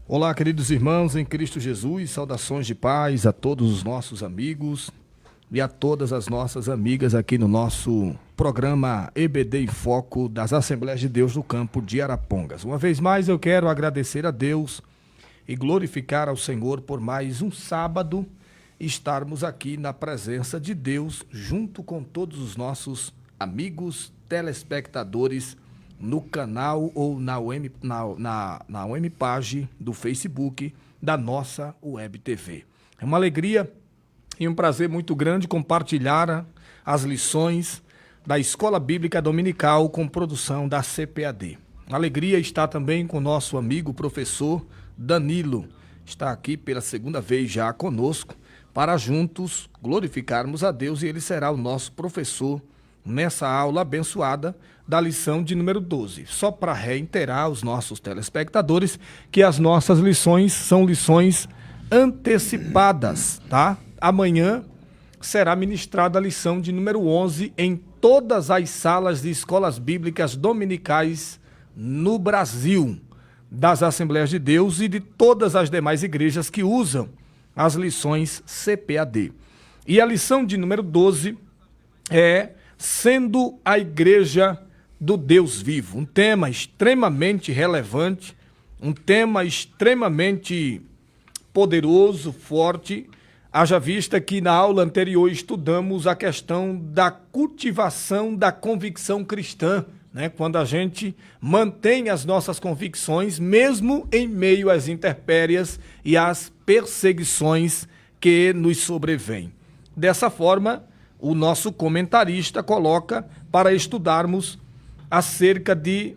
Olá, queridos irmãos em Cristo Jesus, saudações de paz a todos os nossos amigos e a todas as nossas amigas aqui no nosso programa EBD em Foco das Assembleias de Deus do Campo de Arapongas. Uma vez mais eu quero agradecer a Deus e glorificar ao Senhor por mais um sábado estarmos aqui na presença de Deus junto com todos os nossos amigos telespectadores no canal ou na UM Page do Facebook da nossa Web TV. É uma alegria e um prazer muito grande compartilhar as lições da Escola Bíblica Dominical com produção da CPAD. Alegria está também com o nosso amigo professor Danilo. Está aqui pela segunda vez já conosco para juntos glorificarmos a Deus e ele será o nosso professor nessa aula abençoada da lição de número 12. Só para reiterar aos nossos telespectadores que as nossas lições são lições antecipadas, tá? Amanhã será ministrada a lição de número 11 em todas as salas de escolas bíblicas dominicais no Brasil, das Assembleias de Deus e de todas as demais igrejas que usam as lições CPAD. E a lição de número 12 é Sendo a Igreja do Deus Vivo, um tema extremamente relevante, um tema extremamente poderoso, forte, haja vista que na aula anterior estudamos a questão da cultivação da convicção cristã, né? Quando a gente mantém as nossas convicções, mesmo em meio às intempéries e às perseguições que nos sobrevêm. Dessa forma, o nosso comentarista coloca para estudarmos acerca de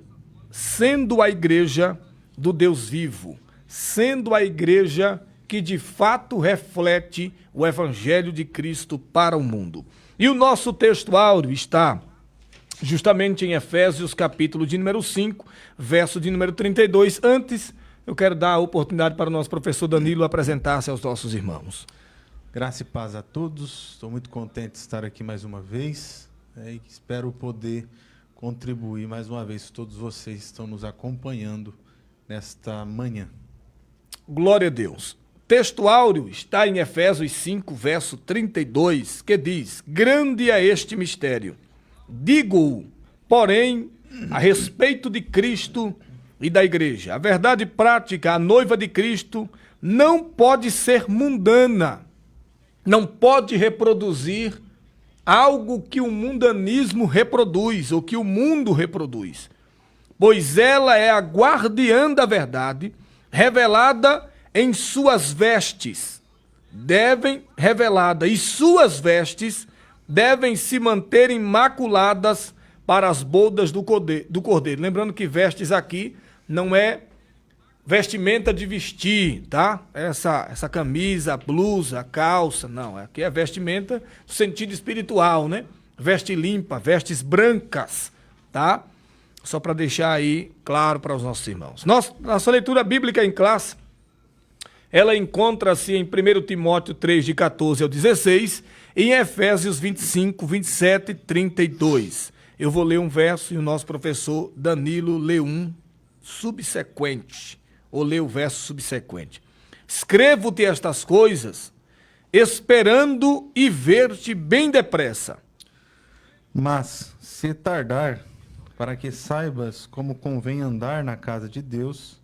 sendo a igreja do Deus vivo, sendo a igreja que de fato reflete o Evangelho de Cristo para o mundo. E o nosso texto áureo está justamente em Efésios, capítulo de número 5, verso de número 32. Antes, eu quero dar a oportunidade para o nosso professor Danilo apresentar-se aos nossos irmãos. Graça e paz a todos, estou muito contente de estar aqui mais uma vez e espero poder contribuir mais uma vez, todos vocês estão nos acompanhando nesta manhã. Glória a Deus. Texto áureo está em Efésios 5, verso 32, que diz: Grande é este mistério, digo-o, porém, a respeito de Cristo e da igreja. A verdade prática, a noiva de Cristo, não pode ser mundana, não pode reproduzir algo que o mundanismo reproduz, ou que o mundo reproduz, pois ela é a guardiã da verdade, revelada em suas vestes, e suas vestes devem se manter imaculadas para as bodas do Cordeiro. Lembrando que vestes aqui não é vestimenta de vestir, tá? Essa camisa, blusa, calça, não. Aqui é vestimenta no sentido espiritual, né? Veste limpa, vestes brancas, tá? Só para deixar aí claro para os nossos irmãos. Nossa leitura bíblica em classe, ela encontra-se em 1 Timóteo 3, de 14 ao 16, e em Efésios 25, 27 e 32. Eu vou ler um verso e o nosso professor Danilo lê um subsequente, ou lê o verso subsequente. Escrevo-te estas coisas, esperando e ver-te bem depressa. Mas, se tardar, para que saibas como convém andar na casa de Deus,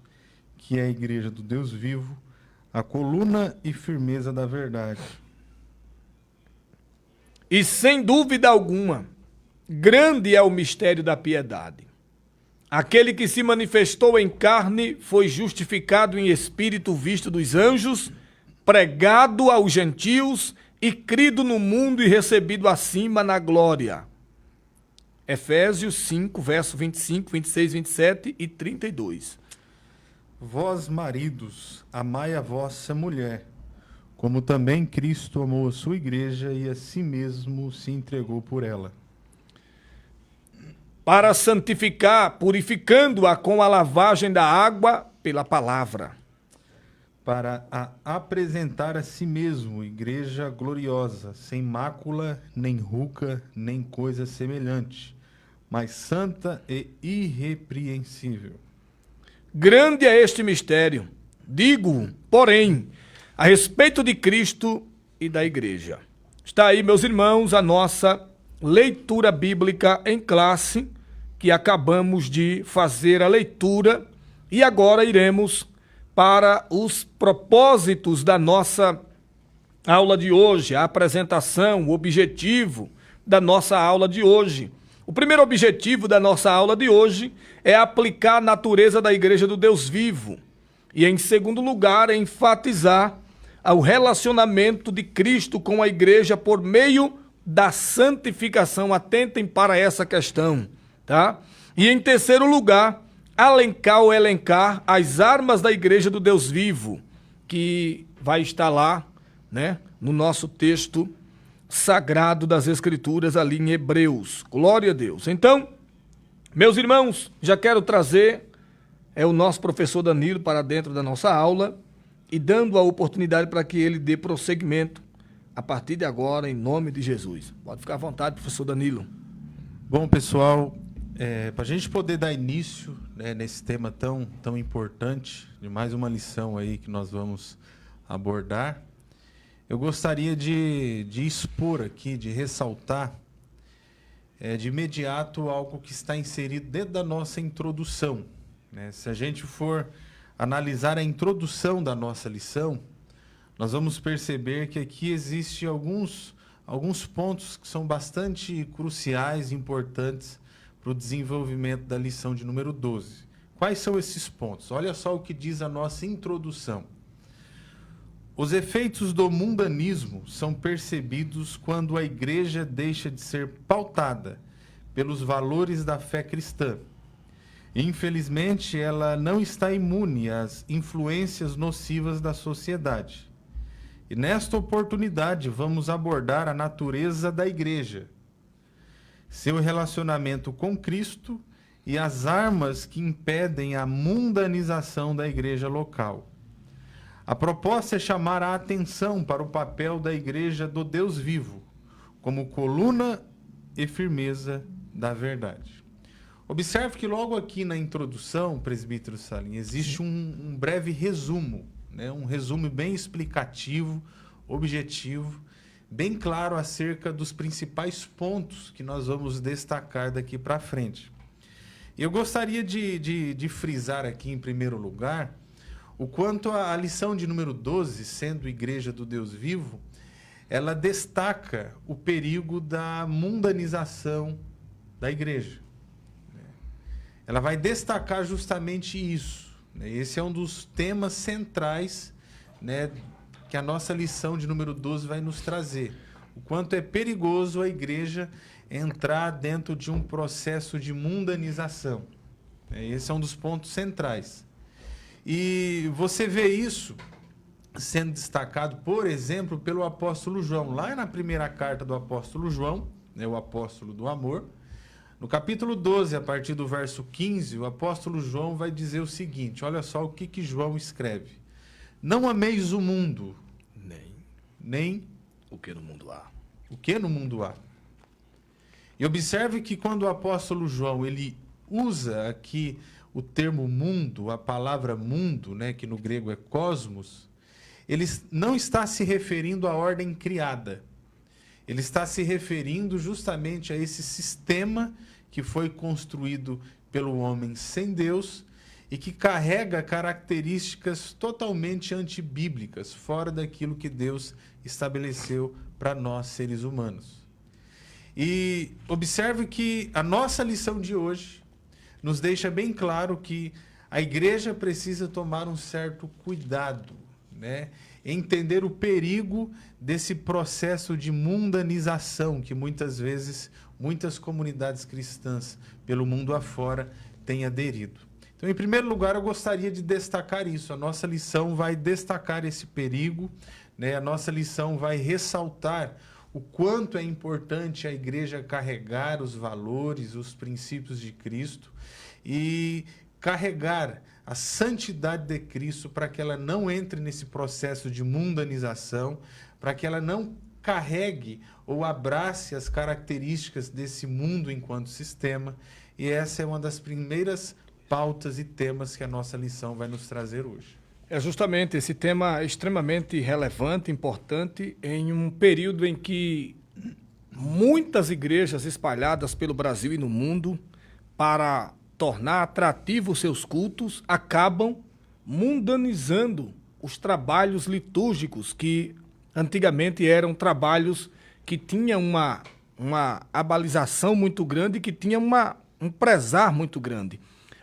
que é a igreja do Deus vivo, a coluna e firmeza da verdade. E sem dúvida alguma, grande é o mistério da piedade. Aquele que se manifestou em carne foi justificado em espírito visto dos anjos, pregado aos gentios e crido no mundo e recebido acima na glória. Efésios 5, verso 25, 26, 27 e 32. Vós, maridos, amai a vossa mulher, como também Cristo amou a sua igreja e a si mesmo se entregou por ela. Para santificar, purificando-a com a lavagem da água pela palavra. Para a apresentar a si mesmo, igreja gloriosa, sem mácula, nem ruga, nem coisa semelhante, mas santa e irrepreensível. Grande é este mistério. Digo, porém, a respeito de Cristo e da igreja. Está aí, meus irmãos, a nossa leitura bíblica em classe, que acabamos de fazer a leitura, e agora iremos para os propósitos da nossa aula de hoje, a apresentação, o objetivo da nossa aula de hoje. O primeiro objetivo da nossa aula de hoje é aplicar a natureza da Igreja do Deus Vivo. E, em segundo lugar, é enfatizar o relacionamento de Cristo com a Igreja por meio da santificação. Atentem para essa questão, tá? E, em terceiro lugar, elencar as armas da Igreja do Deus Vivo, que vai estar lá, né, no nosso texto sagrado das Escrituras, ali em Hebreus. Glória a Deus. Então, meus irmãos, já quero trazer o nosso professor Danilo para dentro da nossa aula e dando a oportunidade para que ele dê prosseguimento a partir de agora, em nome de Jesus. Pode ficar à vontade, professor Danilo. Bom, pessoal, para a gente poder dar início, né, nesse tema tão importante, de mais uma lição aí que nós vamos abordar, eu gostaria de expor aqui, de ressaltar, de imediato, algo que está inserido dentro da nossa introdução, né? Se a gente for analisar a introdução da nossa lição, nós vamos perceber que aqui existem alguns pontos que são bastante cruciais e importantes para o desenvolvimento da lição de número 12. Quais são esses pontos? Olha só o que diz a nossa introdução. Os efeitos do mundanismo são percebidos quando a igreja deixa de ser pautada pelos valores da fé cristã. Infelizmente, ela não está imune às influências nocivas da sociedade. E nesta oportunidade, vamos abordar a natureza da igreja, seu relacionamento com Cristo e as armas que impedem a mundanização da igreja local. A proposta é chamar a atenção para o papel da Igreja do Deus Vivo, como coluna e firmeza da verdade. Observe que logo aqui na introdução, presbítero Salim, existe um breve resumo, né? Um resumo bem explicativo, objetivo, bem claro acerca dos principais pontos que nós vamos destacar daqui para frente. Eu gostaria de frisar aqui, em primeiro lugar, o quanto a lição de número 12, sendo Igreja do Deus Vivo, ela destaca o perigo da mundanização da igreja. Ela vai destacar justamente isso. Esse é um dos temas centrais, né, que a nossa lição de número 12 vai nos trazer. O quanto é perigoso a igreja entrar dentro de um processo de mundanização. Esse é um dos pontos centrais. E você vê isso sendo destacado, por exemplo, pelo apóstolo João. Lá na primeira carta do apóstolo João, né, o apóstolo do amor, no capítulo 12, a partir do verso 15, o apóstolo João vai dizer o seguinte, olha só o que João escreve. Não ameis o mundo, nem o que no mundo há. O que no mundo há. E observe que quando o apóstolo João ele usa aqui o termo mundo, a palavra mundo, né, que no grego é cosmos, ele não está se referindo à ordem criada. Ele está se referindo justamente a esse sistema que foi construído pelo homem sem Deus e que carrega características totalmente antibíblicas, fora daquilo que Deus estabeleceu para nós, seres humanos. E observe que a nossa lição de hoje nos deixa bem claro que a igreja precisa tomar um certo cuidado, né? Entender o perigo desse processo de mundanização que muitas vezes muitas comunidades cristãs pelo mundo afora têm aderido. Então, em primeiro lugar, eu gostaria de destacar isso. A nossa lição vai destacar esse perigo, né? A nossa lição vai ressaltar o quanto é importante a igreja carregar os valores, os princípios de Cristo e carregar a santidade de Cristo para que ela não entre nesse processo de mundanização, para que ela não carregue ou abrace as características desse mundo enquanto sistema. E essa é uma das primeiras pautas e temas que a nossa lição vai nos trazer hoje. É justamente esse tema extremamente relevante, importante, em um período em que muitas igrejas espalhadas pelo Brasil e no mundo, para tornar atrativos seus cultos, acabam mundanizando os trabalhos litúrgicos, que antigamente eram trabalhos que tinham uma abalização muito grande, que tinha um prezar muito grande.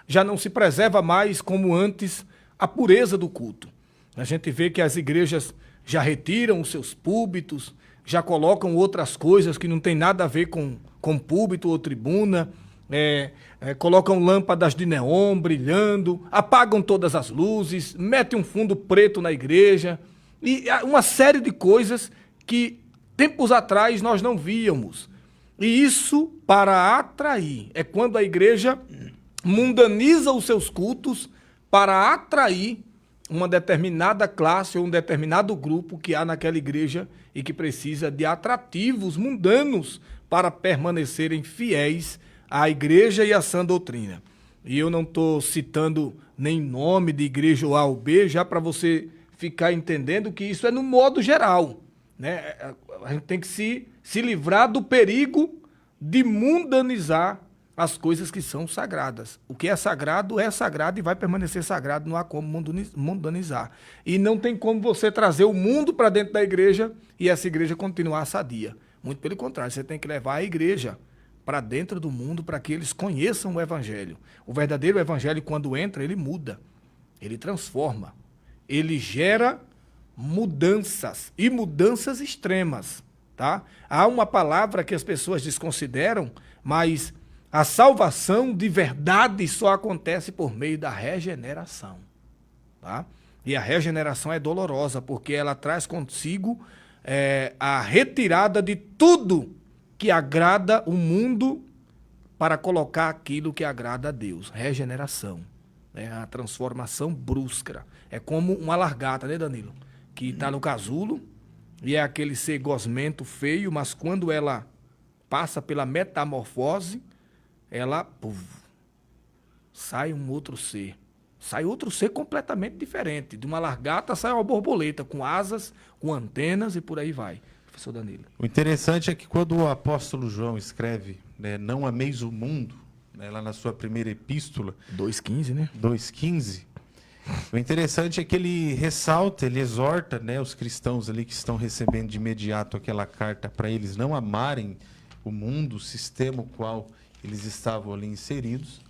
Já não se preserva mais, como antes, a pureza do culto. A gente vê que as igrejas já retiram os seus púlpitos, já colocam outras coisas que não tem nada a ver com púlpito ou tribuna, colocam lâmpadas de neon brilhando, apagam todas as luzes, metem um fundo preto na igreja, e uma série de coisas que tempos atrás nós não víamos. E isso para atrair. É quando a igreja mundaniza os seus cultos para atrair uma determinada classe ou um determinado grupo que há naquela igreja e que precisa de atrativos mundanos para permanecerem fiéis à igreja e à sã doutrina. E eu não estou citando nem nome de igreja A ou B, já para você ficar entendendo que isso é no modo geral, né? A gente tem que se livrar do perigo de mundanizar as coisas que são sagradas. O que é sagrado e vai permanecer sagrado, não há como mundanizar. E não tem como você trazer o mundo para dentro da igreja e essa igreja continuar sadia. Muito pelo contrário, você tem que levar a igreja para dentro do mundo para que eles conheçam o evangelho. O verdadeiro evangelho, quando entra, ele muda, ele transforma, ele gera mudanças e mudanças extremas, tá? Há uma palavra que as pessoas desconsideram, mas a salvação de verdade só acontece por meio da regeneração, tá? E a regeneração é dolorosa, porque ela traz consigo a retirada de tudo que agrada o mundo para colocar aquilo que agrada a Deus. Regeneração, né? A transformação brusca. É como uma largata, né, Danilo? Que está no casulo e é aquele ser gosmento, feio, mas quando ela passa pela metamorfose, ela sai um outro ser. Sai outro ser completamente diferente. De uma largata sai uma borboleta com asas, com antenas e por aí vai. Professor Danilo. O interessante é que quando o apóstolo João escreve, né, não ameis o mundo, né, lá na sua primeira epístola, 2,15, né? 2,15, o interessante é que ele ressalta, ele exorta, né, os cristãos ali que estão recebendo de imediato aquela carta para eles não amarem o mundo, o sistema o qual eles estavam ali inseridos.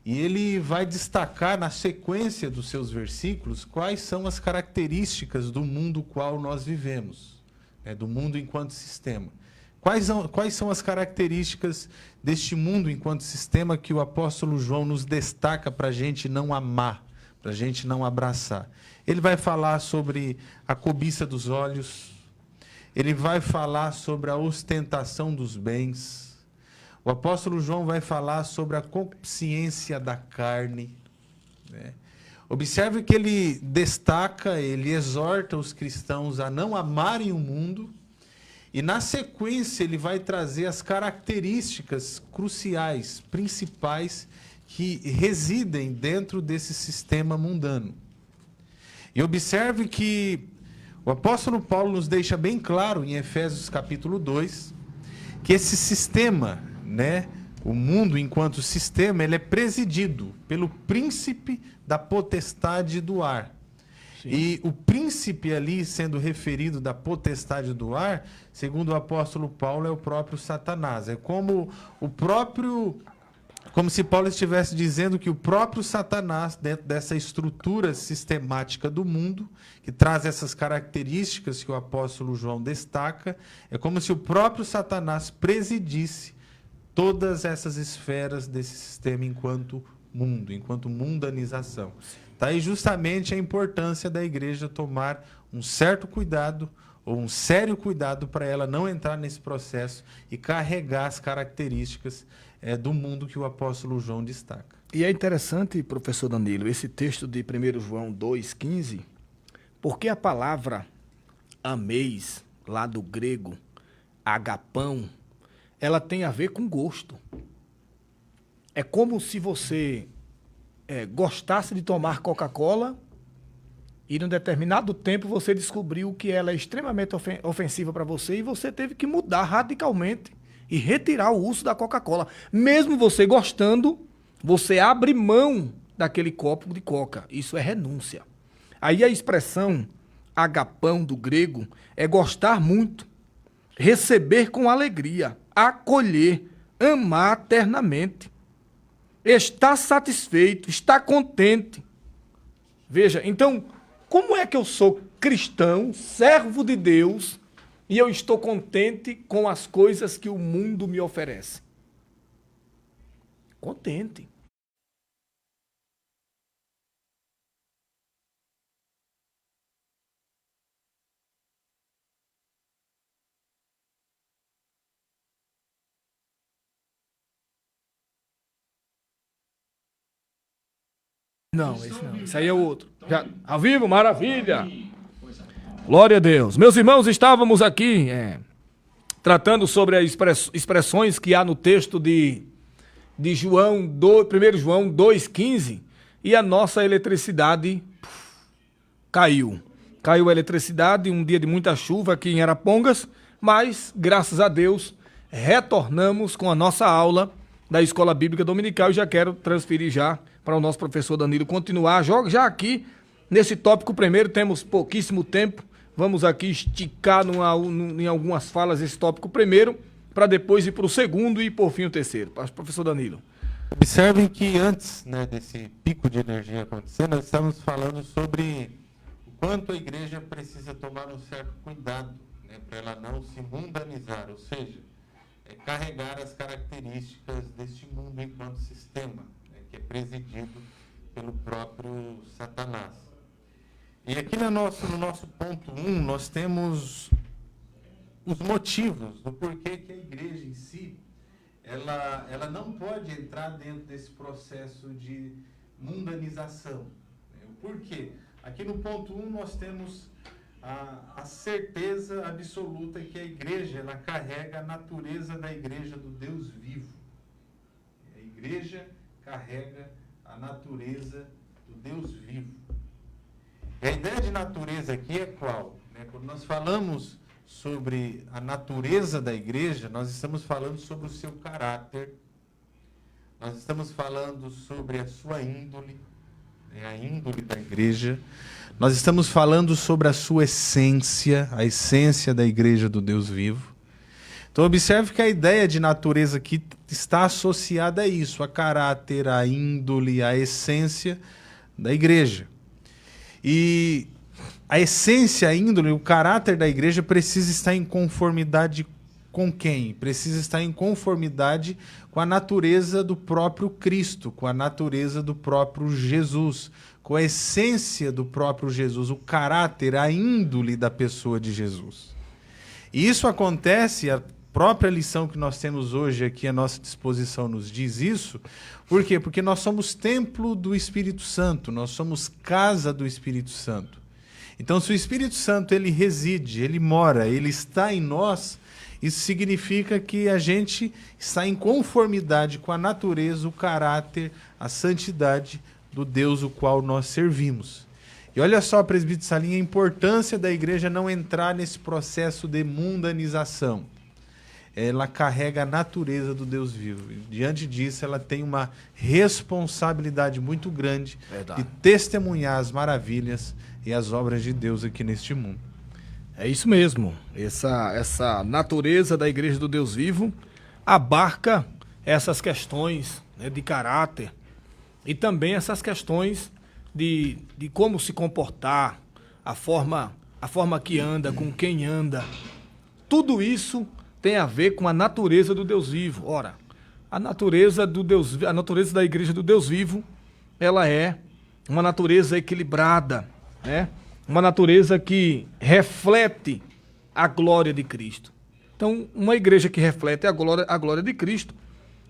E ele vai destacar na sequência dos seus versículos quais são as características do mundo qual nós vivemos, né, do mundo enquanto sistema. Quais são as características deste mundo enquanto sistema que o apóstolo João nos destaca para a gente não amar, para a gente não abraçar? Ele vai falar sobre a cobiça dos olhos, ele vai falar sobre a ostentação dos bens. O apóstolo João vai falar sobre a consciência da carne, né? Observe que ele destaca, ele exorta os cristãos a não amarem o mundo, e na sequência ele vai trazer as características cruciais, principais, que residem dentro desse sistema mundano. E observe que o apóstolo Paulo nos deixa bem claro em Efésios capítulo 2, que esse sistema, né, o mundo enquanto sistema, ele é presidido pelo príncipe da potestade do ar. Sim. E o príncipe ali, sendo referido da potestade do ar, segundo o apóstolo Paulo, é o próprio Satanás. É como se Paulo estivesse dizendo que o próprio Satanás, dentro dessa estrutura sistemática do mundo, que traz essas características que o apóstolo João destaca, é como se o próprio Satanás presidisse todas essas esferas desse sistema enquanto mundo, enquanto mundanização. Está aí justamente a importância da igreja tomar um certo cuidado, ou um sério cuidado, para ela não entrar nesse processo e carregar as características do mundo que o apóstolo João destaca. E é interessante, professor Danilo, esse texto de 1 João 2,15, porque a palavra ameis, lá do grego, agapão, ela tem a ver com gosto. É como se você gostasse de tomar Coca-Cola E num determinado tempo você descobriu que ela é extremamente ofensiva para você e você teve que mudar radicalmente e retirar o uso da Coca-Cola. Mesmo você gostando, você abre mão daquele copo de coca. Isso é renúncia. Aí a expressão agapão do grego é gostar muito, receber com alegria, acolher, amar eternamente, estar satisfeito, estar contente. Veja, então, como é que eu sou cristão, servo de Deus, e eu estou contente com as coisas que o mundo me oferece? Contente. Não, esse não. Esse aí é o outro. Já, ao vivo, maravilha. Glória a Deus. Meus irmãos, estávamos aqui tratando sobre as expressões que há no texto de João 1 João 2,15, e a nossa eletricidade caiu. Caiu a eletricidade, um dia de muita chuva aqui em Arapongas, mas, graças a Deus, retornamos com a nossa aula da Escola Bíblica Dominical e já quero transferir já para o nosso professor Danilo continuar. Já aqui, nesse tópico primeiro, temos pouquíssimo tempo. Vamos aqui esticar em algumas falas esse tópico primeiro, para depois ir para o segundo e, por fim, o terceiro. Professor Danilo. Observem que antes, né, desse pico de energia acontecer, nós estamos falando sobre o quanto a igreja precisa tomar um certo cuidado, né, para ela não se mundanizar, ou seja, carregar as características deste mundo enquanto sistema, né, que é presidido pelo próprio Satanás. E aqui no nosso ponto 1, nós temos os motivos do porquê que a igreja em si, ela não pode entrar dentro desse processo de mundanização. O porquê? Aqui no ponto 1 nós temos a certeza absoluta que a igreja, ela carrega a natureza da igreja do Deus vivo. A igreja carrega a natureza do Deus vivo. E a ideia de natureza aqui é qual? Quando nós falamos sobre a natureza da igreja, nós estamos falando sobre o seu caráter, nós estamos falando sobre a sua índole, a índole da igreja, nós estamos falando sobre a sua essência, a essência da igreja do Deus vivo. Então observe que a ideia de natureza aqui está associada a isso, a caráter, a índole, a essência da igreja. E a essência, a índole, o caráter da igreja precisa estar em conformidade com quem? Precisa estar em conformidade com a natureza do próprio Cristo, com a natureza do próprio Jesus, com a essência do próprio Jesus, o caráter, a índole da pessoa de Jesus. E isso acontece, a própria lição que nós temos hoje aqui à nossa disposição nos diz isso. Por quê? Porque nós somos templo do Espírito Santo, nós somos casa do Espírito Santo. Então, se o Espírito Santo ele reside, ele mora, ele está em nós, isso significa que a gente está em conformidade com a natureza, o caráter, a santidade do Deus o qual nós servimos. E olha só, presbítero Salim, a importância da igreja não entrar nesse processo de mundanização. Ela carrega a natureza do Deus vivo. E, diante disso, ela tem uma responsabilidade muito grande de testemunhar as maravilhas e as obras de Deus aqui neste mundo. É isso mesmo. Essa natureza da igreja do Deus vivo abarca essas questões, né, de caráter e também essas questões de como se comportar, a forma que anda, com quem anda. Tudo isso tem a ver com a natureza do Deus vivo. Ora, a natureza da igreja do Deus vivo, ela é uma natureza equilibrada, né? Uma natureza que reflete a glória de Cristo. Então, uma igreja que reflete a glória de Cristo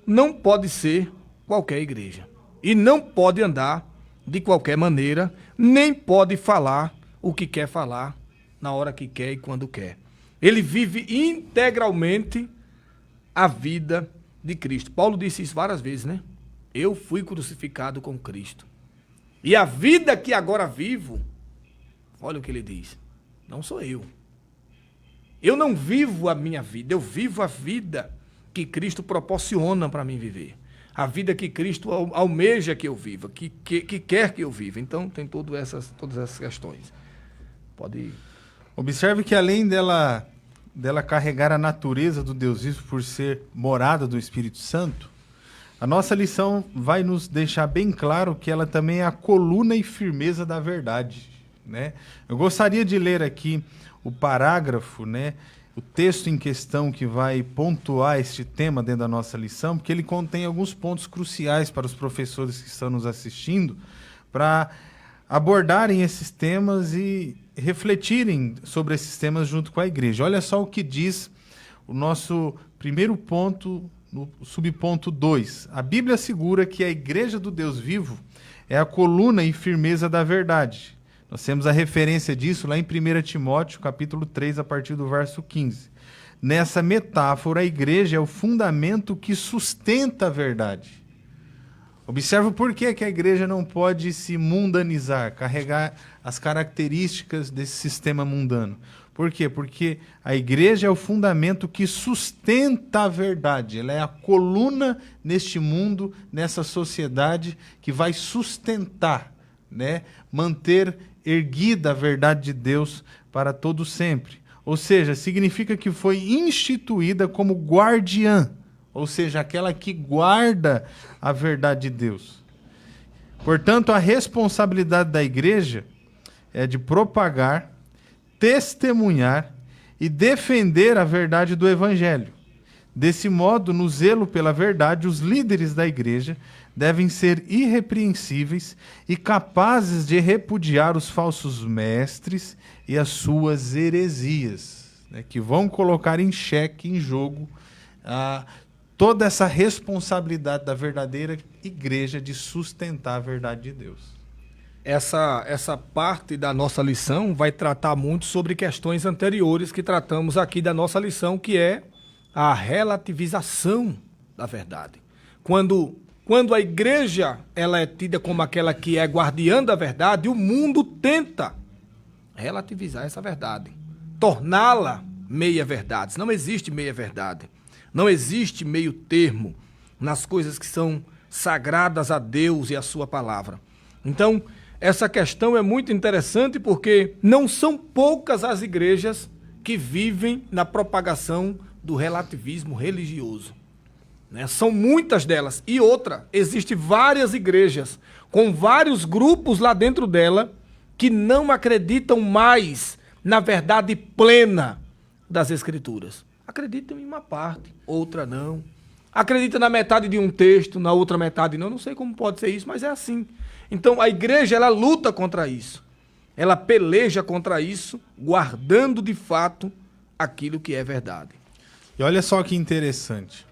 não pode ser qualquer igreja. E não pode andar de qualquer maneira, nem pode falar o que quer falar na hora que quer e quando quer. Ele vive integralmente a vida de Cristo. Paulo disse isso várias vezes, né? Eu fui crucificado com Cristo. E a vida que agora vivo, Olha o que ele diz. Não sou eu. Eu não vivo a minha vida, eu vivo a vida que Cristo proporciona para mim viver. A vida que Cristo almeja que eu viva, que quer que eu viva. Então tem todas essas questões. Pode ir. Observe que além dela carregar a natureza do Deus vivo por ser morada do Espírito Santo, a nossa lição vai nos deixar bem claro que ela também é a coluna e firmeza da verdade, né? Eu gostaria de ler aqui o parágrafo, né, o texto em questão que vai pontuar este tema dentro da nossa lição, porque ele contém alguns pontos cruciais para os professores que estão nos assistindo, para abordarem esses temas e refletirem sobre esses temas junto com a igreja. Olha só o que diz o nosso primeiro ponto, no subponto 2. A Bíblia assegura que a igreja do Deus vivo é a coluna e firmeza da verdade. Nós temos a referência disso lá em 1 Timóteo, capítulo 3, a partir do verso 15. Nessa metáfora, a igreja é o fundamento que sustenta a verdade. Observe por que a igreja não pode se mundanizar, carregar as características desse sistema mundano. Por quê? Porque a igreja é o fundamento que sustenta a verdade. Ela é a coluna neste mundo, nessa sociedade, que vai sustentar, né? Manter erguida a verdade de Deus para todo sempre. Ou seja, significa que foi instituída como guardiã, ou seja, aquela que guarda a verdade de Deus. Portanto, a responsabilidade da igreja é de propagar, testemunhar e defender a verdade do Evangelho. Desse modo, no zelo pela verdade, os líderes da igreja devem ser irrepreensíveis e capazes de repudiar os falsos mestres e as suas heresias, né, que vão colocar em xeque, em jogo, toda essa responsabilidade da verdadeira igreja de sustentar a verdade de Deus. Essa parte da nossa lição vai tratar muito sobre questões anteriores que tratamos aqui da nossa lição, que é a relativização da verdade. Quando a igreja ela é tida como aquela que é guardiã da verdade, o mundo tenta relativizar essa verdade, torná-la meia-verdade. Não existe meia-verdade. Não existe meio termo nas coisas que são sagradas a Deus e a sua palavra. Então, essa questão é muito interessante porque não são poucas as igrejas que vivem na propagação do relativismo religioso, né? São muitas delas. E outra, existem várias igrejas com vários grupos lá dentro dela que não acreditam mais na verdade plena das Escrituras. Acreditam em uma parte, outra não. Acredita na metade de um texto, na outra metade não. Não sei como pode ser isso, mas é assim. Então a igreja ela luta contra isso. Ela peleja contra isso, guardando de fato aquilo que é verdade. E olha só que interessante.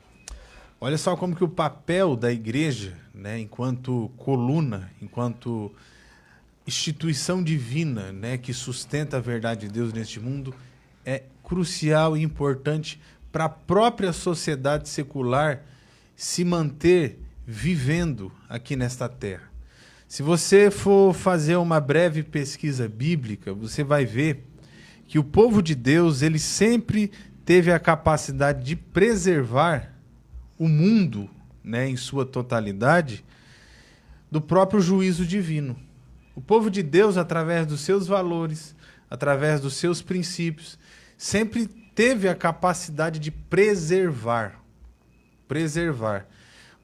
Olha só como que o papel da igreja, né, enquanto coluna, enquanto instituição divina, né, que sustenta a verdade de Deus neste mundo, é crucial e importante para a própria sociedade secular se manter vivendo aqui nesta terra. Se você for fazer uma breve pesquisa bíblica, você vai ver que o povo de Deus ele sempre teve a capacidade de preservar o mundo, né, em sua totalidade, do próprio juízo divino. O povo de Deus, através dos seus valores, através dos seus princípios, sempre teve a capacidade de preservar.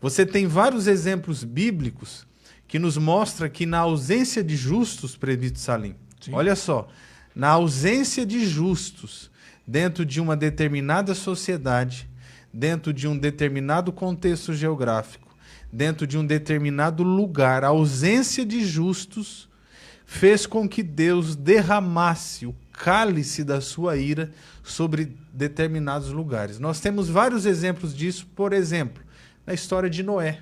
Você tem vários exemplos bíblicos que nos mostram que na ausência de justos, presbítero Salim, olha só, na ausência de justos dentro de uma determinada sociedade, dentro de um determinado contexto geográfico, dentro de um determinado lugar, a ausência de justos fez com que Deus derramasse o cálice da sua ira sobre determinados lugares. Nós temos vários exemplos disso, por exemplo, na história de Noé.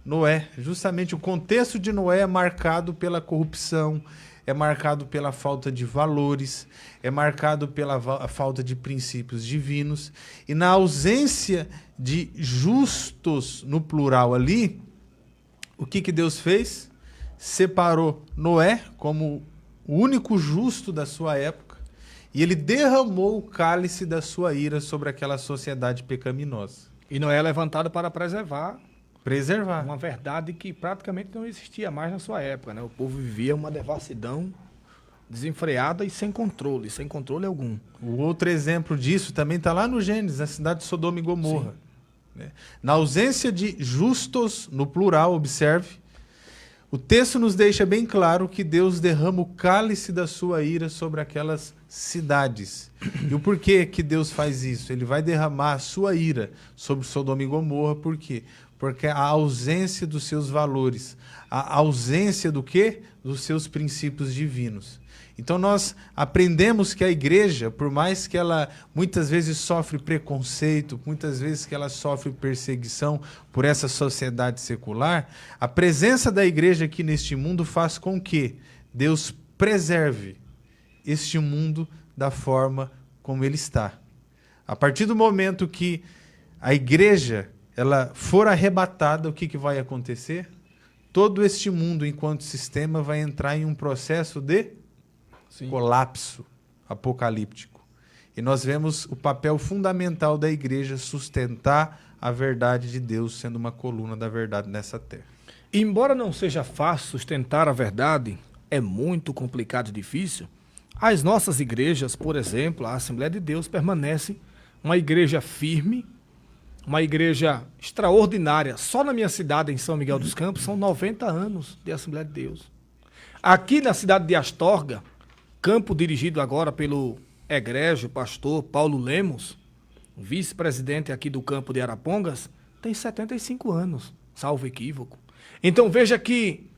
Noé, justamente o contexto de Noé é marcado pela corrupção, é marcado pela falta de valores, é marcado pela falta de princípios divinos. E na ausência de justos, no plural ali, o que Deus fez? Separou Noé como o único justo da sua época, e ele derramou o cálice da sua ira sobre aquela sociedade pecaminosa. E Noé é levantado para preservar Preservar. uma verdade que praticamente não existia mais na sua época, né? O povo vivia uma devassidão desenfreada e sem controle algum. O outro exemplo disso também está lá no Gênesis, na cidade de Sodoma e Gomorra. Né? Na ausência de justos, no plural, observe, o texto nos deixa bem claro que Deus derrama o cálice da sua ira sobre aquelas cidades. E o porquê que Deus faz isso? Ele vai derramar a sua ira sobre Sodoma e Gomorra, por quê? Porque a ausência dos seus valores, a ausência do quê? Dos seus princípios divinos. Então nós aprendemos que a igreja, por mais que ela muitas vezes sofre preconceito, muitas vezes que ela sofre perseguição por essa sociedade secular, a presença da igreja aqui neste mundo faz com que Deus preserve este mundo da forma como ele está. A partir do momento que a igreja ela for arrebatada, o que vai acontecer? Todo este mundo, enquanto sistema, vai entrar em um processo de colapso apocalíptico. E nós vemos o papel fundamental da igreja sustentar a verdade de Deus, sendo uma coluna da verdade nessa terra. Embora não seja fácil sustentar a verdade, é muito complicado e difícil, as nossas igrejas, por exemplo, a Assembleia de Deus permanece uma igreja firme, uma igreja extraordinária. Só na minha cidade, em São Miguel dos Campos, são 90 anos de Assembleia de Deus. Aqui na cidade de Astorga, campo dirigido agora pelo egrégio pastor Paulo Lemos, vice-presidente aqui do campo de Arapongas, tem 75 anos, salvo equívoco. Então veja que,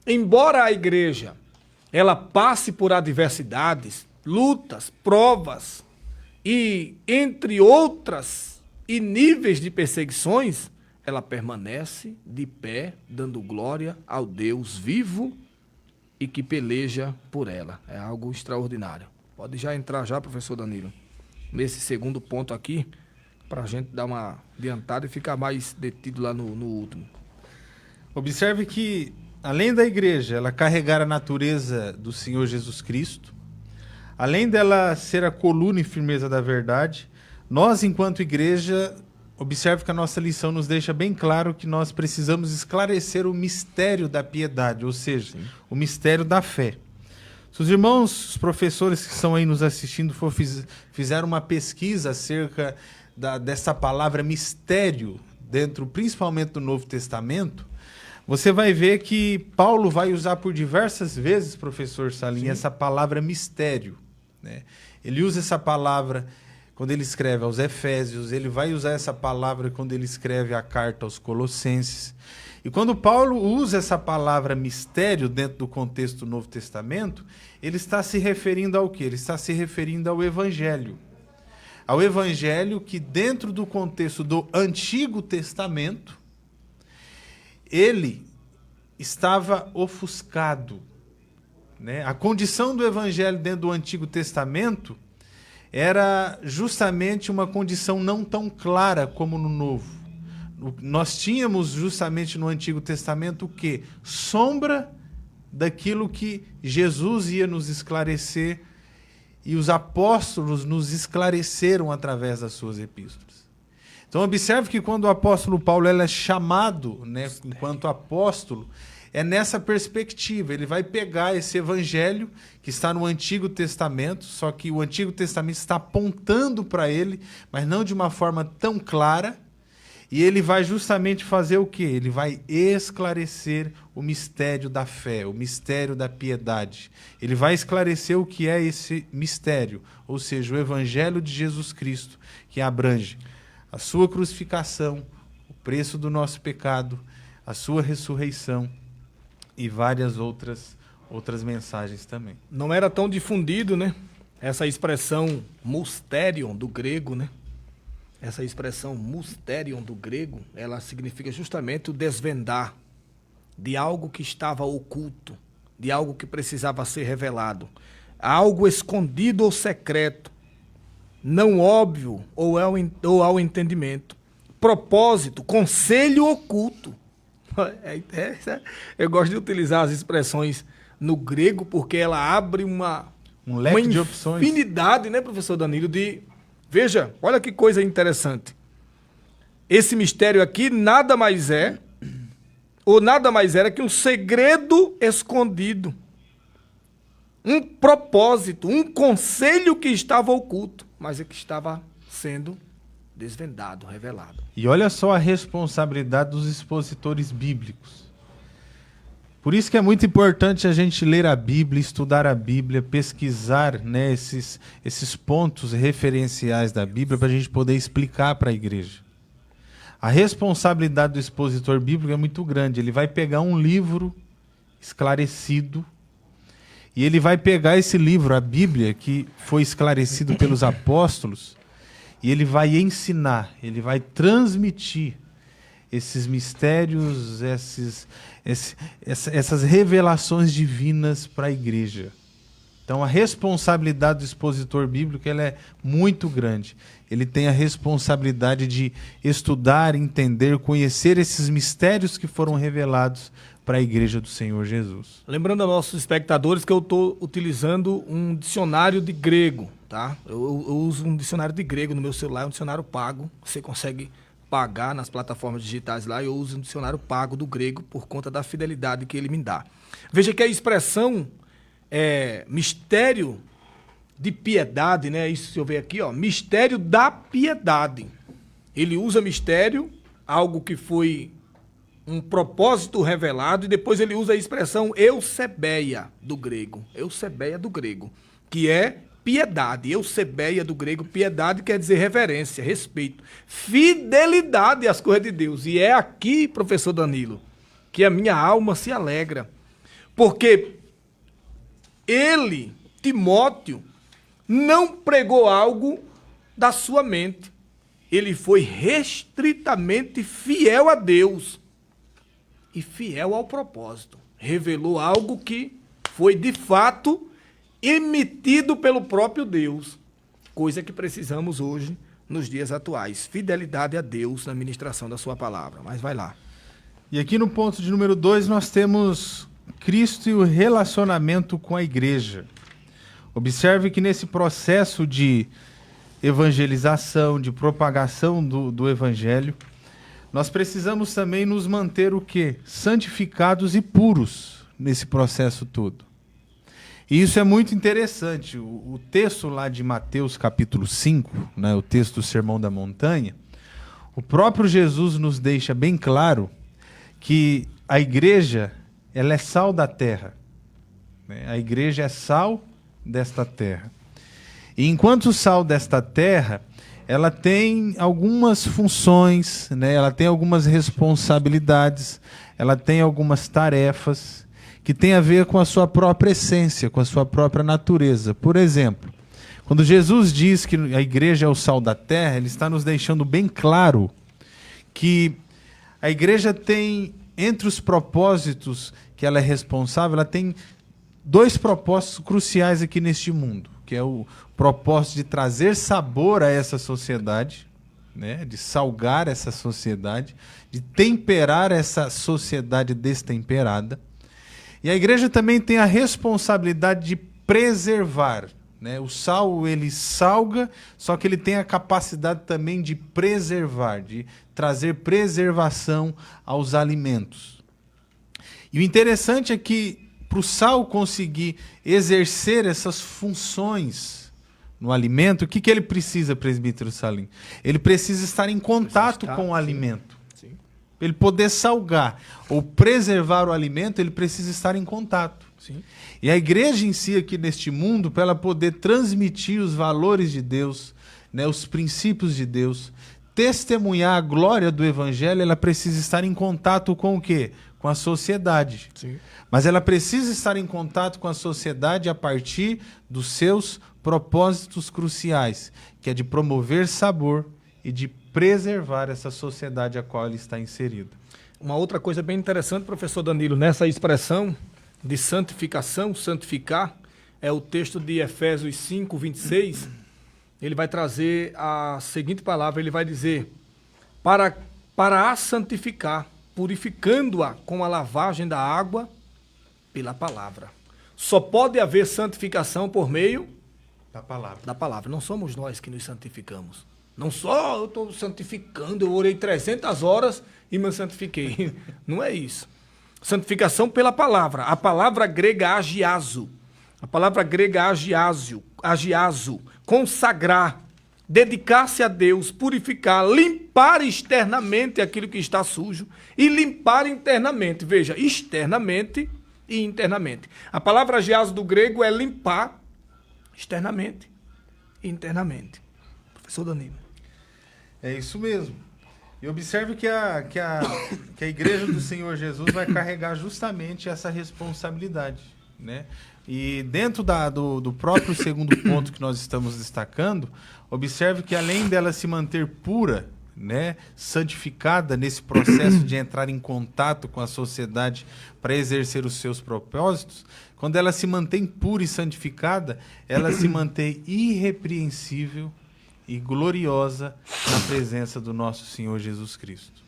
embora a igreja ela passe por adversidades, lutas, provas e entre outras e níveis de perseguições, ela permanece de pé, dando glória ao Deus vivo e que peleja por ela. É algo extraordinário. Pode já entrar já, professor Danilo, nesse segundo ponto aqui, para a gente dar uma adiantada e ficar mais detido lá no último. Observe que, além da igreja ela carregar a natureza do Senhor Jesus Cristo, além dela ser a coluna e firmeza da verdade, nós, enquanto igreja, observe que a nossa lição nos deixa bem claro que nós precisamos esclarecer o mistério da piedade, ou seja, o mistério da fé. Se os irmãos, os professores que estão aí nos assistindo, fizeram uma pesquisa acerca dessa palavra mistério, dentro principalmente do Novo Testamento, você vai ver que Paulo vai usar por diversas vezes, professor Salim, essa palavra mistério. Né? Ele usa essa palavra quando ele escreve aos Efésios, ele vai usar essa palavra quando ele escreve a carta aos Colossenses. E quando Paulo usa essa palavra mistério dentro do contexto do Novo Testamento, ele está se referindo ao quê? Ele está se referindo ao Evangelho. Ao Evangelho que, dentro do contexto do Antigo Testamento, ele estava ofuscado. Né? A condição do Evangelho dentro do Antigo Testamento era justamente uma condição não tão clara como no Novo. Nós tínhamos justamente no Antigo Testamento o quê? Sombra daquilo que Jesus ia nos esclarecer e os apóstolos nos esclareceram através das suas epístolas. Então observe que quando o apóstolo Paulo é chamado, né, enquanto apóstolo, é nessa perspectiva. Ele vai pegar esse evangelho que está no Antigo Testamento, só que o Antigo Testamento está apontando para ele, mas não de uma forma tão clara, e ele vai justamente fazer o quê? Ele vai esclarecer o mistério da fé, o mistério da piedade. Ele vai esclarecer o que é esse mistério, ou seja, o evangelho de Jesus Cristo, que abrange a sua crucificação, o preço do nosso pecado, a sua ressurreição, e várias outras mensagens também. Não era tão difundido, né? Essa expressão mysterion do grego, né? Essa expressão mysterion do grego, ela significa justamente o desvendar de algo que estava oculto, de algo que precisava ser revelado, algo escondido ou secreto, não óbvio ou ao entendimento, propósito, conselho oculto. Eu gosto de utilizar as expressões no grego, porque ela abre Um leque de opções. infinidade, né, professor Danilo, de... Veja, olha que coisa interessante. Esse mistério aqui nada mais é, ou nada mais era que um segredo escondido. Um propósito, um conselho que estava oculto, mas é que estava sendo desvendado, revelado. E olha só a responsabilidade dos expositores bíblicos. Por isso que é muito importante a gente ler a Bíblia, estudar a Bíblia, pesquisar, né, esses pontos referenciais da Bíblia para a gente poder explicar para a igreja. A responsabilidade do expositor bíblico é muito grande. Ele vai pegar um livro esclarecido e ele vai pegar esse livro, a Bíblia, que foi esclarecido pelos apóstolos, e ele vai ensinar, ele vai transmitir esses mistérios, essas revelações divinas para a igreja. Então a responsabilidade do expositor bíblico ela é muito grande. Ele tem a responsabilidade de estudar, entender, conhecer esses mistérios que foram revelados para a igreja do Senhor Jesus. Lembrando aos nossos espectadores que eu estou utilizando um dicionário de grego, tá? Eu uso um dicionário de grego no meu celular, é um dicionário pago. Você consegue pagar nas plataformas digitais lá. Eu uso um dicionário pago do grego por conta da fidelidade que ele me dá. Veja que a expressão mistério de piedade, né? Isso, se eu ver aqui, ó, mistério da piedade. Ele usa mistério, algo que foi um propósito revelado, e depois ele usa a expressão eusebeia do grego. Eusebeia do grego, que é piedade. Eusebeia do grego, piedade quer dizer reverência, respeito, fidelidade às coisas de Deus. E é aqui, professor Danilo, que a minha alma se alegra. Porque ele, Timóteo, não pregou algo da sua mente. Ele foi restritamente fiel a Deus e fiel ao propósito. Revelou algo que foi, de fato, emitido pelo próprio Deus. Coisa que precisamos hoje, nos dias atuais. Fidelidade a Deus na ministração da sua palavra. Mas vai lá. E aqui no ponto de número 2 nós temos Cristo e o relacionamento com a igreja. Observe que nesse processo de evangelização, de propagação do evangelho, nós precisamos também nos manter o quê? Santificados e puros nesse processo todo. E isso é muito interessante. O texto lá de Mateus capítulo 5, né, o texto do Sermão da Montanha, o próprio Jesus nos deixa bem claro que a igreja ela é sal da terra. Né? A igreja é sal desta terra. E enquanto sal desta terra, ela tem algumas funções, né? Ela tem algumas responsabilidades, ela tem algumas tarefas que têm a ver com a sua própria essência, com a sua própria natureza. Por exemplo, quando Jesus diz que a igreja é o sal da terra, ele está nos deixando bem claro que a igreja tem, entre os propósitos que ela é responsável, ela tem dois propósitos cruciais aqui neste mundo, que é o propósito de trazer sabor a essa sociedade, né, de salgar essa sociedade, de temperar essa sociedade destemperada. E a igreja também tem a responsabilidade de preservar. Né? O sal, ele salga, só que ele tem a capacidade também de preservar, de trazer preservação aos alimentos. E o interessante é que, para o sal conseguir exercer essas funções no alimento, o que ele precisa, presbítero Salim? Ele precisa estar em contato com o alimento. Sim. Para ele poder salgar ou preservar o alimento, ele precisa estar em contato. Sim. E a igreja em si aqui neste mundo, para ela poder transmitir os valores de Deus, né, os princípios de Deus, testemunhar a glória do evangelho, ela precisa estar em contato com o quê? Com a sociedade. Sim. Mas ela precisa estar em contato com a sociedade a partir dos seus propósitos cruciais, que é de promover sabor e de preservar essa sociedade a qual ele está inserido. Uma outra coisa bem interessante, professor Danilo, nessa expressão de santificação, santificar, é o texto de Efésios 5, 26. Ele vai trazer a seguinte palavra, ele vai dizer, para a santificar, purificando-a com a lavagem da água pela palavra. Só pode haver santificação por meio Da palavra. da palavra. Não somos nós que nos santificamos. Não só eu estou santificando, eu orei 300 horas e me santifiquei. Não é isso. Santificação pela palavra. A palavra grega agiazo. A palavra grega agiazo. Consagrar. Dedicar-se a Deus, purificar, limpar externamente aquilo que está sujo e limpar internamente. Veja, externamente e internamente. A palavra agiazo do grego é limpar externamente e internamente. Professor Danilo. É isso mesmo. E observe que a igreja do Senhor Jesus vai carregar justamente essa responsabilidade, né? E dentro do próprio segundo ponto que nós estamos destacando, observe que além dela se manter pura, né, santificada nesse processo de entrar em contato com a sociedade para exercer os seus propósitos, quando ela se mantém pura e santificada, ela se mantém irrepreensível e gloriosa na presença do nosso Senhor Jesus Cristo.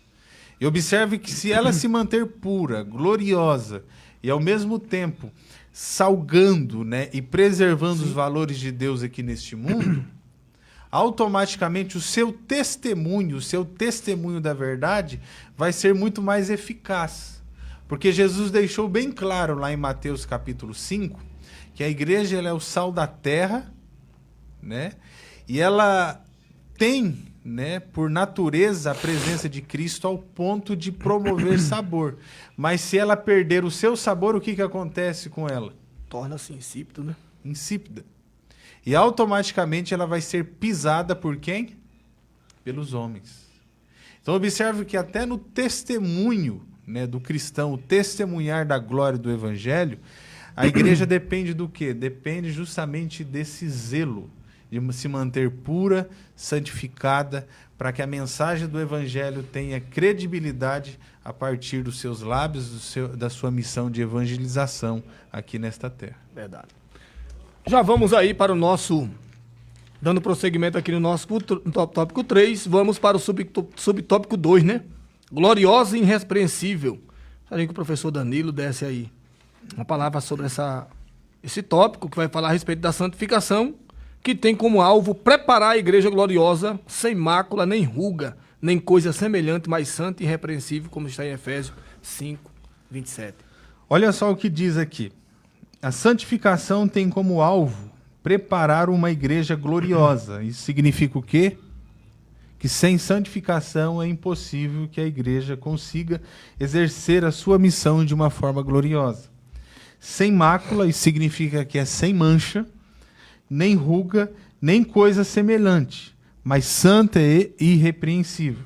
E observe que se ela se manter pura, gloriosa e ao mesmo tempo salgando, né, e preservando os valores de Deus aqui neste mundo, automaticamente o seu testemunho da verdade vai ser muito mais eficaz. Porque Jesus deixou bem claro lá em Mateus capítulo 5, que a igreja ela é o sal da terra, né? E ela tem, né, por natureza a presença de Cristo ao ponto de promover sabor. Mas se ela perder o seu sabor, o que acontece com ela? Torna-se insípido, né? Insípida. E automaticamente ela vai ser pisada por quem? Pelos homens. Então observe que até no testemunho, né, do cristão, o testemunhar da glória do evangelho, a igreja depende do quê? Depende justamente desse zelo, de se manter pura, santificada, para que a mensagem do evangelho tenha credibilidade a partir dos seus lábios, da sua missão de evangelização aqui nesta terra. Verdade. Já vamos aí para o nosso, dando prosseguimento aqui no nosso tópico 3, vamos para o subtópico 2, né? Gloriosa e irrepreensível. Gostaria que o professor Danilo desse aí uma palavra sobre esse tópico, que vai falar a respeito da santificação, que tem como alvo preparar a igreja gloriosa, sem mácula, nem ruga, nem coisa semelhante, mas santa e irrepreensível, como está em Efésios 5, 27. Olha só o que diz aqui. A santificação tem como alvo preparar uma igreja gloriosa. Isso significa o quê? Que sem santificação é impossível que a igreja consiga exercer a sua missão de uma forma gloriosa. Sem mácula, isso significa que é sem mancha, nem ruga, nem coisa semelhante, mas santa e irrepreensível.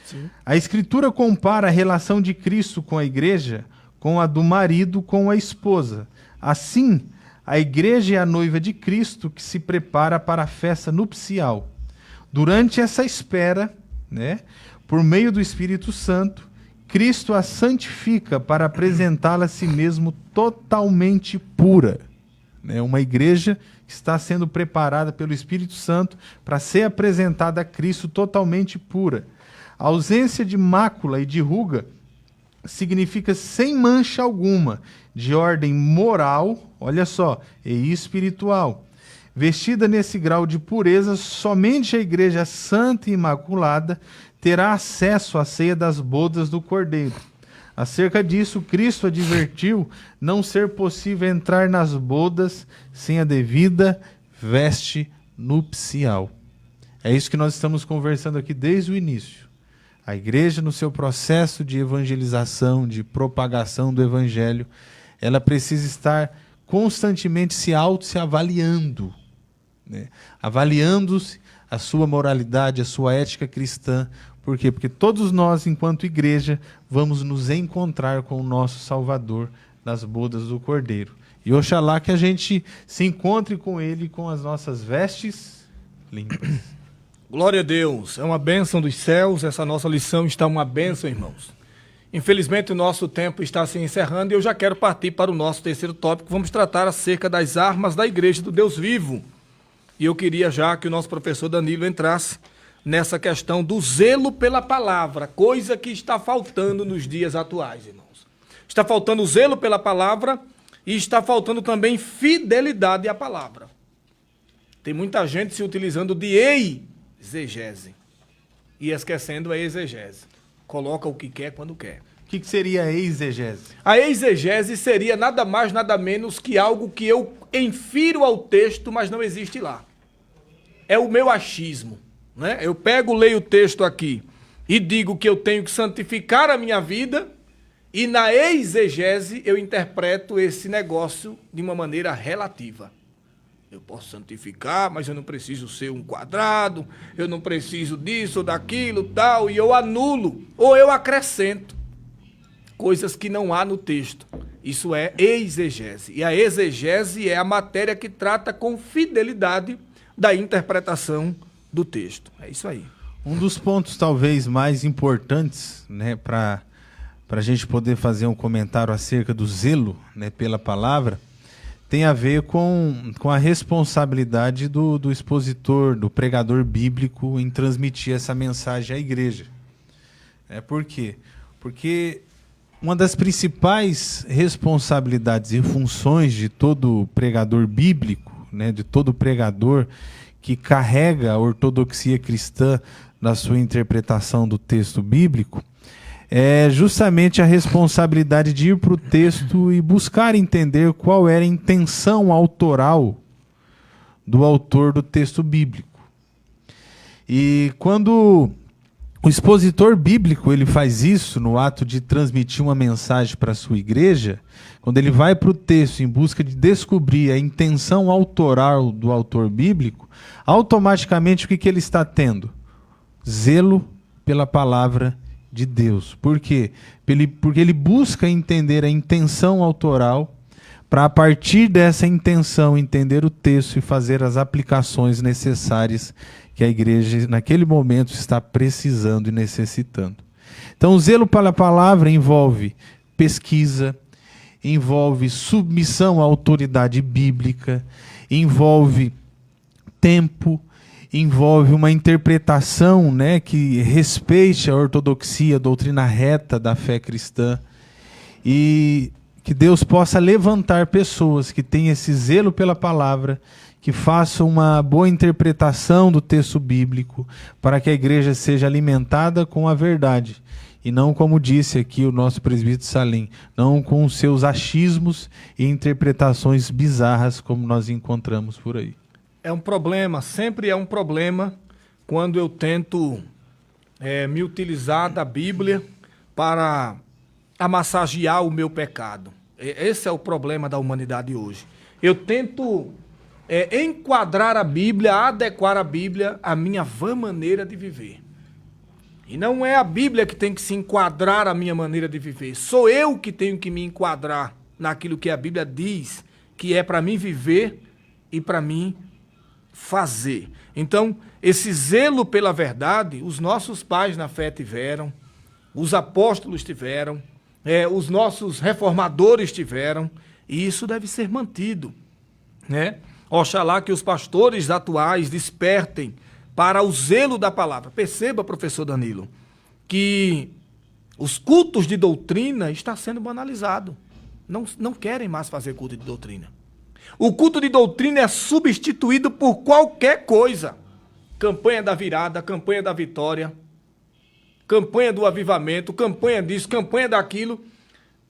Sim. A Escritura compara a relação de Cristo com a igreja com a do marido com a esposa. Assim, a igreja é a noiva de Cristo que se prepara para a festa nupcial. Durante essa espera, né, por meio do Espírito Santo, Cristo a santifica para apresentá-la a si mesmo totalmente pura. É uma igreja que está sendo preparada pelo Espírito Santo para ser apresentada a Cristo totalmente pura. A ausência de mácula e de ruga significa sem mancha alguma, de ordem moral, olha só, e espiritual. Vestida nesse grau de pureza, somente a igreja santa e imaculada terá acesso à ceia das bodas do Cordeiro. Acerca disso, Cristo advertiu não ser possível entrar nas bodas sem a devida veste nupcial. É isso que nós estamos conversando aqui desde o início. A igreja, no seu processo de evangelização, de propagação do evangelho, ela precisa estar constantemente se avaliando, né? Avaliando-se a sua moralidade, a sua ética cristã. Por quê? Porque todos nós, enquanto igreja, vamos nos encontrar com o nosso Salvador nas bodas do Cordeiro. E oxalá que a gente se encontre com Ele com as nossas vestes limpas. Glória a Deus, é uma bênção dos céus, essa nossa lição está uma bênção, irmãos. Infelizmente o nosso tempo está se encerrando e eu já quero partir para o nosso terceiro tópico. Vamos tratar acerca das armas da Igreja do Deus Vivo. E eu queria já que o nosso professor Danilo entrasse nessa questão do zelo pela palavra, coisa que está faltando nos dias atuais, irmãos. Está faltando zelo pela palavra E está faltando também fidelidade à palavra. Tem muita gente se utilizando de exegese e esquecendo a exegese. Coloca o que quer quando quer. O que seria a exegese? A exegese seria nada mais, nada menos que algo que eu infiro ao texto, mas não existe lá. É o meu achismo, né? Eu pego, leio o texto aqui e digo que eu tenho que santificar a minha vida, e na exegese eu interpreto esse negócio de uma maneira relativa. Eu posso santificar, mas eu não preciso ser um quadrado, eu não preciso disso ou daquilo, tal, e eu anulo ou eu acrescento coisas que não há no texto. Isso é exegese. E a exegese é a matéria que trata com fidelidade da interpretação do texto. É isso aí. Um dos pontos talvez mais importantes, né, para a gente poder fazer um comentário acerca do zelo, né, pela palavra, tem a ver com a responsabilidade do expositor, do pregador bíblico em transmitir essa mensagem à igreja. Por quê? Porque uma das principais responsabilidades e funções de todo pregador bíblico, né, de todo pregador que carrega a ortodoxia cristã na sua interpretação do texto bíblico, é justamente a responsabilidade de ir para o texto e buscar entender qual era a intenção autoral do autor do texto bíblico. E quando o expositor bíblico ele faz isso no ato de transmitir uma mensagem para a sua igreja, quando ele vai para o texto em busca de descobrir a intenção autoral do autor bíblico, automaticamente o que ele está tendo? Zelo pela palavra de Deus. Por quê? Porque ele busca entender a intenção autoral para, a partir dessa intenção, entender o texto e fazer as aplicações necessárias que a igreja, naquele momento, está precisando e necessitando. Então, o zelo pela palavra envolve pesquisa, envolve submissão à autoridade bíblica, envolve tempo, envolve uma interpretação, né, que respeite a ortodoxia, a doutrina reta da fé cristã, e que Deus possa levantar pessoas que têm esse zelo pela palavra, que façam uma boa interpretação do texto bíblico, para que a igreja seja alimentada com a verdade, e não, como disse aqui o nosso presbítero Salim, não com os seus achismos e interpretações bizarras como nós encontramos por aí. É um problema, sempre é um problema quando eu tento me utilizar da Bíblia para amassagear o meu pecado. Esse é o problema da humanidade hoje. Eu tento enquadrar a Bíblia, adequar a Bíblia à minha vã maneira de viver. E não é a Bíblia que tem que se enquadrar à minha maneira de viver. Sou eu que tenho que me enquadrar naquilo que a Bíblia diz que é para mim viver e para mim fazer. Então, esse zelo pela verdade, os nossos pais na fé tiveram, os apóstolos tiveram, os nossos reformadores tiveram, e isso deve ser mantido, né? Oxalá que os pastores atuais despertem para o zelo da palavra. Perceba, professor Danilo, que os cultos de doutrina estão sendo banalizados. Não querem mais fazer culto de doutrina. O culto de doutrina é substituído por qualquer coisa. Campanha da virada, campanha da vitória, campanha do avivamento, campanha disso, campanha daquilo.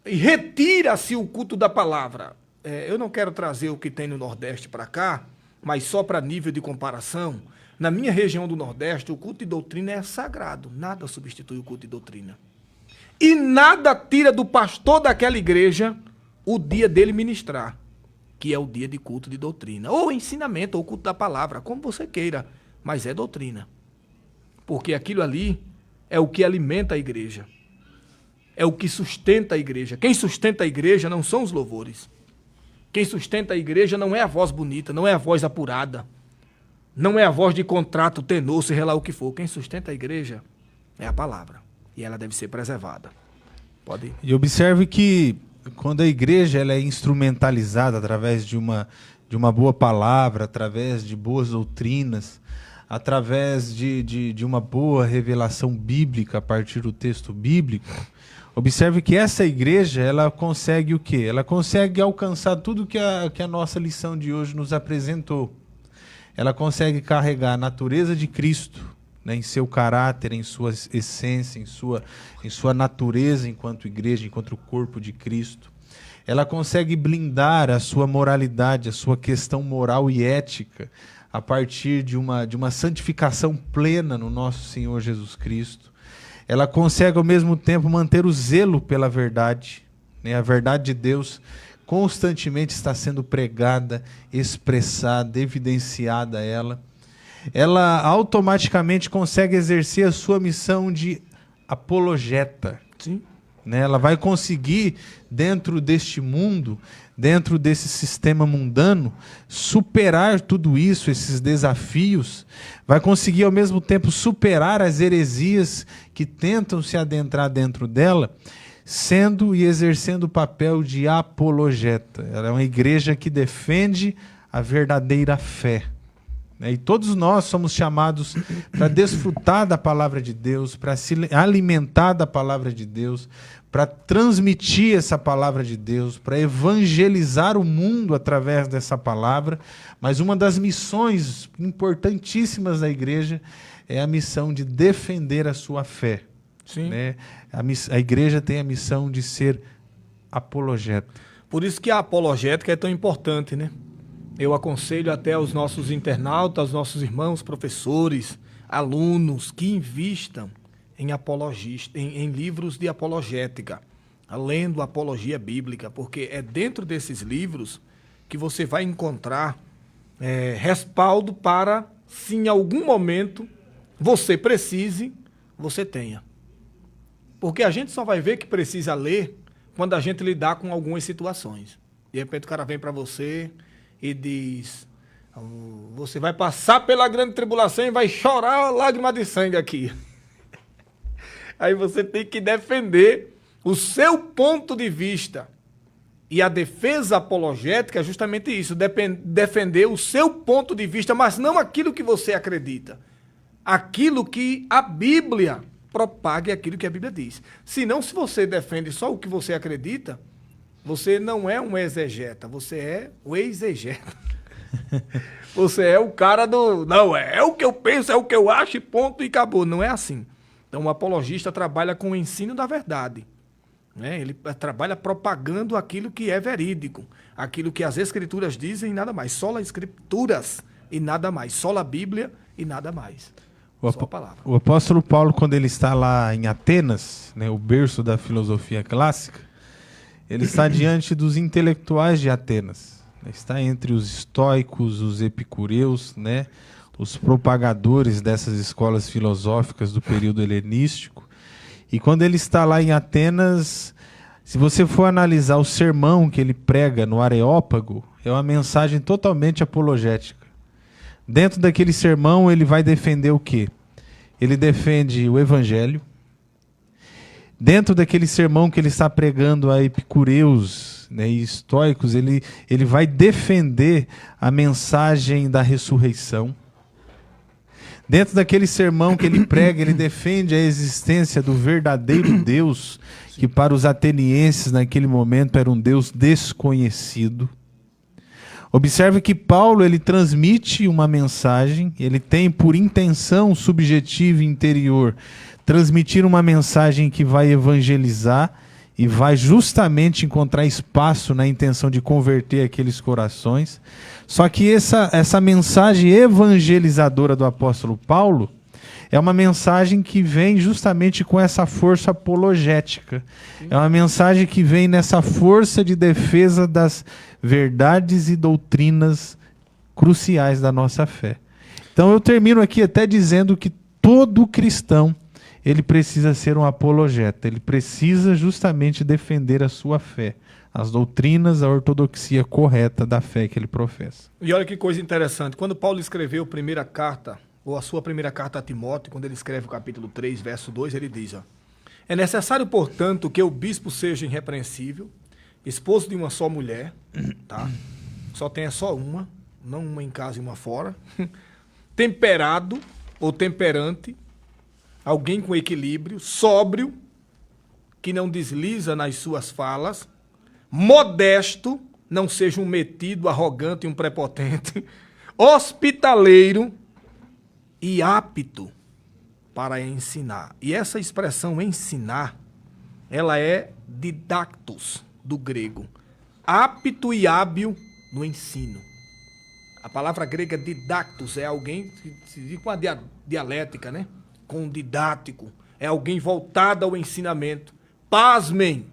E retira-se o culto da palavra. Eu não quero trazer o que tem no Nordeste para cá, mas só para nível de comparação. Na minha região do Nordeste, o culto de doutrina é sagrado. Nada substitui o culto de doutrina. E nada tira do pastor daquela igreja o dia dele ministrar, que é o dia de culto de doutrina, ou ensinamento, ou culto da palavra, como você queira, mas é doutrina. Porque aquilo ali é o que alimenta a igreja, é o que sustenta a igreja. Quem sustenta a igreja não são os louvores. Quem sustenta a igreja não é a voz bonita, não é a voz apurada, não é a voz de contrato, tenor, seja lá o que for. Quem sustenta a igreja é a palavra, e ela deve ser preservada. Pode ir. E observe que quando a igreja ela é instrumentalizada através de uma boa palavra, através de boas doutrinas, através de uma boa revelação bíblica a partir do texto bíblico, Observe que essa igreja, ela consegue o quê? Ela consegue alcançar tudo que a nossa lição de hoje nos apresentou. Ela consegue carregar a natureza de Cristo, né, em seu caráter, em sua essência, em sua natureza enquanto igreja, enquanto corpo de Cristo. Ela consegue blindar a sua moralidade, a sua questão moral e ética, a partir de uma santificação plena no nosso Senhor Jesus Cristo. Ela consegue, ao mesmo tempo, manter o zelo pela verdade, né? A verdade de Deus constantemente está sendo pregada, expressada, evidenciada a ela. Ela automaticamente consegue exercer a sua missão de apologeta. Sim. Né? Ela vai conseguir, dentro deste mundo, dentro desse sistema mundano, superar tudo isso, esses desafios, vai conseguir ao mesmo tempo superar as heresias que tentam se adentrar dentro dela, sendo e exercendo o papel de apologeta. Ela é uma igreja que defende a verdadeira fé. E todos nós somos chamados para desfrutar da palavra de Deus, para se alimentar da palavra de Deus, para transmitir essa palavra de Deus, para evangelizar o mundo através dessa palavra. Mas uma das missões importantíssimas da igreja é a missão de defender a sua fé. Sim. Né? A igreja tem a missão de ser apologeta. Por isso que a apologética é tão importante, né? Eu aconselho até aos nossos internautas, aos nossos irmãos, professores, alunos, que invistam em livros de apologética, lendo apologia bíblica, porque é dentro desses livros que você vai encontrar respaldo para, se em algum momento você precise, você tenha. Porque a gente só vai ver que precisa ler quando a gente lidar com algumas situações. De repente o cara vem para você e diz: você vai passar pela grande tribulação e vai chorar lágrima de sangue aqui. Aí você tem que defender o seu ponto de vista. E a defesa apologética é justamente isso, defender o seu ponto de vista, mas não aquilo que você acredita. Aquilo que a Bíblia propaga, aquilo que a Bíblia diz. Senão, se você defende só o que você acredita, você não é um exegeta, você é o exegeta. Você é o cara do... Não, é o que eu penso, é o que eu acho e ponto e acabou. Não é assim. Então, o apologista trabalha com o ensino da verdade. Né? Ele trabalha propagando aquilo que é verídico, aquilo que as Escrituras dizem e nada mais. Só as Escrituras e nada mais. Só a Bíblia e nada mais. Só a palavra. O apóstolo Paulo, quando ele está lá em Atenas, né, o berço da filosofia clássica, ele está diante dos intelectuais de Atenas. Está entre os estoicos, os epicureus, né, os propagadores dessas escolas filosóficas do período helenístico. E quando ele está lá em Atenas, se você for analisar o sermão que ele prega no Areópago, é uma mensagem totalmente apologética. Dentro daquele sermão, ele vai defender o quê? Ele defende o Evangelho. Dentro daquele sermão que ele está pregando a epicureus, né, e estoicos, ele vai defender a mensagem da ressurreição. Dentro daquele sermão que ele prega, ele defende a existência do verdadeiro Deus, que para os atenienses naquele momento era um Deus desconhecido. Observe que Paulo ele transmite uma mensagem, ele tem por intenção subjetiva e interior transmitir uma mensagem que vai evangelizar e vai justamente encontrar espaço na intenção de converter aqueles corações. Só que essa mensagem evangelizadora do apóstolo Paulo é uma mensagem que vem justamente com essa força apologética. É uma mensagem que vem nessa força de defesa das verdades e doutrinas cruciais da nossa fé. Então eu termino aqui até dizendo que todo cristão ele precisa ser um apologeta, ele precisa justamente defender a sua fé, as doutrinas, a ortodoxia correta da fé que ele professa. E olha que coisa interessante, quando Paulo escreveu a primeira carta, ou a sua primeira carta a Timóteo, quando ele escreve o capítulo 3, verso 2, ele diz: é necessário, portanto, que o bispo seja irrepreensível, esposo de uma só mulher, tá? Só tenha só uma, não uma em casa e uma fora, temperado ou temperante, alguém com equilíbrio, sóbrio, que não desliza nas suas falas, modesto, não seja um metido, arrogante e um prepotente, hospitaleiro e apto para ensinar. E essa expressão ensinar, ela é didactos, do grego. Apto e hábil no ensino. A palavra grega didactos é alguém que se diz com a dialética, né? Com o didático. É alguém voltado ao ensinamento. Pasmem!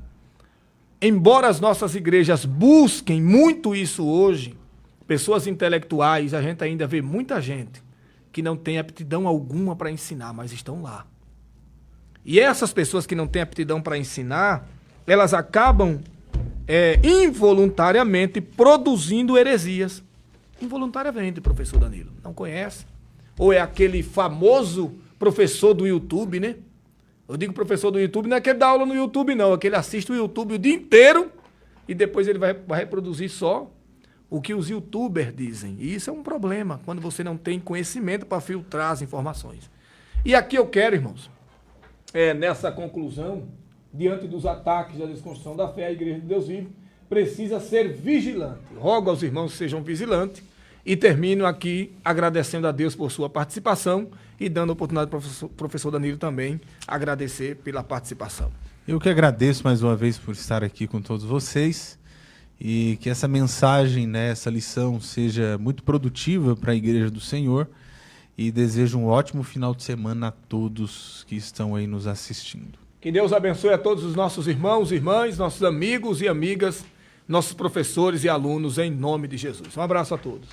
Embora as nossas igrejas busquem muito isso hoje, pessoas intelectuais, a gente ainda vê muita gente que não tem aptidão alguma para ensinar, mas estão lá. E essas pessoas que não têm aptidão para ensinar, elas acabam involuntariamente produzindo heresias. Involuntariamente, professor Danilo. Não conhece? Ou é aquele famoso professor do YouTube, né? Eu digo professor do YouTube, não é que ele dá aula no YouTube, não. É que ele assiste o YouTube o dia inteiro e depois ele vai reproduzir só o que os youtubers dizem. E isso é um problema, quando você não tem conhecimento para filtrar as informações. E aqui eu quero, irmãos, nessa conclusão, diante dos ataques da desconstrução da fé, a Igreja de Deus Vivo precisa ser vigilante. Rogo aos irmãos que sejam vigilantes e termino aqui agradecendo a Deus por sua participação e dando a oportunidade para o professor Danilo também agradecer pela participação. Eu que agradeço mais uma vez por estar aqui com todos vocês e que essa mensagem, né, essa lição seja muito produtiva para a Igreja do Senhor e desejo um ótimo final de semana a todos que estão aí nos assistindo. Que Deus abençoe a todos os nossos irmãos, irmãs, nossos amigos e amigas, nossos professores e alunos, em nome de Jesus. Um abraço a todos.